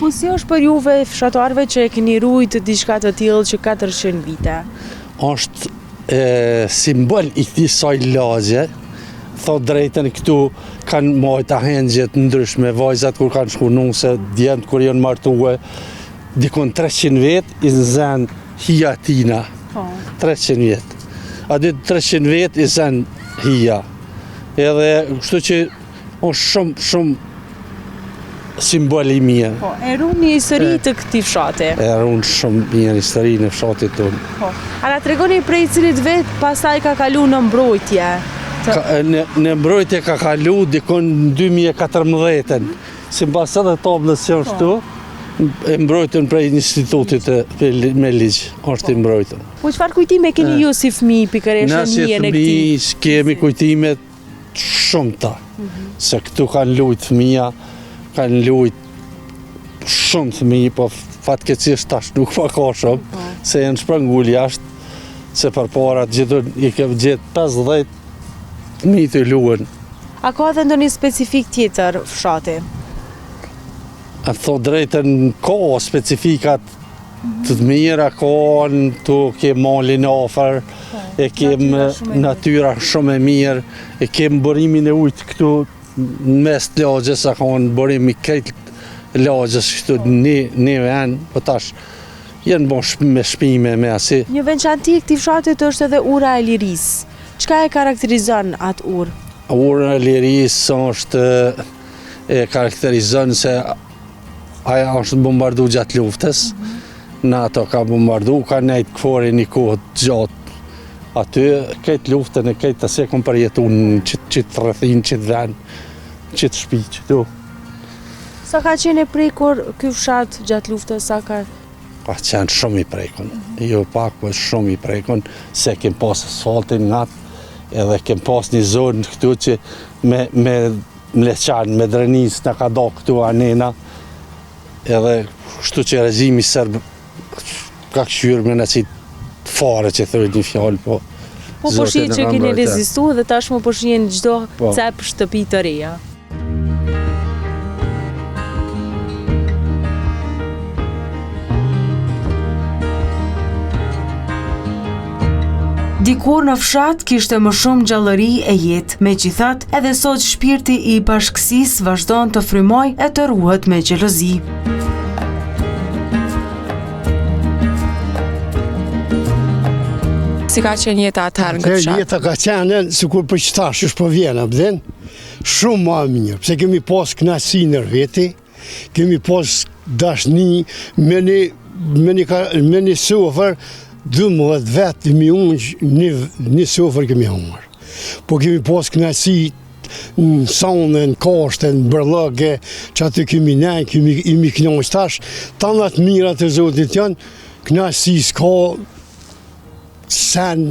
Po si është për juve fshatarëve që e keni rujtë diçka të tillë që 400 vite? Është simbol i kësaj lagje. Thot drejtën këtu kanë majta hengjet ndryshme, vajzat kur kanë shku nuse, djent kur janë martue, dikon 300 vjet i zën hija tina. 300 vjet. A ditë 300 vjet i zën hija. Edhe kështu që është shumë simbol i mirë. Po, e runë një histori të këtij fshati. E runë shumë mirë historinë e fshatit tonë. Po. A na tregoni prej cilit vet pastaj ka kalu në mbrojtje? Në mbrojtje ka kalu dikon 2014-ën. Sipas edhe tablës që është këtu, e mbrojtën prej institutit me ligj, është i mbrojtën. Po çfarë kujtime keni ju si fëmijë pikërisht në hijen e këtij? Ne si fëmijë kemi kujtime shumëta. Se këtu kanë lujt fëmija, kanë lujt shumë fëmijë, po fatkeqësisht tash nuk pa ka shumë, se janë shprëngull jashtë, se përpara i ke gjetë 50 fëmijë të luën. A ka edhe ndonjë specifik tjetër fshati? A thot drejtën, ka specifikat të mira, ka tu kem malin afër, e kem natyra shumë e mirë, e kem burimin e ujtë këtu në mes të lagjes, a ka në burim i këtë lagjes këtu një vend, po tash jenë bo me shpime me asi. Një veçanti këtij fshatit është edhe ura e lirisë. Çka e karakterizon atë urë? Ura e lirisë është e karakterizon se aja është bombardu gjatë luftës, NATO ka bombardu, ka nejtë këfori një kohë gjatë aty, këtë luftën e këtë se kom përjetu në qitë rrëthin, qitë vend, qitë shpi, qëtu. Sa ka qenë e prekur ky fshat gjatë luftës, sa ka? Ka qenë shumë i prekun, jo pak, po shumë i prekun, se kem pas asfaltin natë, edhe kem pas një zonë këtu që me mleqan, me drenis në ka do këtu anena, edhe kështu që regjimi sërbë ka këshyrë me në qitë fare që thërë një fjallë, po... Po shihet që keni rezistu dhe tashmë po shihen çdo cep shtëpi të reja. Dikur në fshat kishte më shumë gjallëri e jetë, megjithatë edhe sot shpirti i bashkësisë vazhdon të frymojë e të ruhet me xhelozi. Si ka qenë jeta atëherë në fshat? Jeta ka qenë, sikur për qëtash është po vjen, abden, shumë ma mirë, pse kemi pas kënaqësi në veti, kemi pas dashni me një sofër, 12 vetë mi unë, një sofër kemi humër. Po kemi pas kënaqësi në sonë, në kashte, në bërlëge, që aty kemi ne, imi kënaqë tash, tanat mirat e Zotit janë, kënaqësi s'ka sen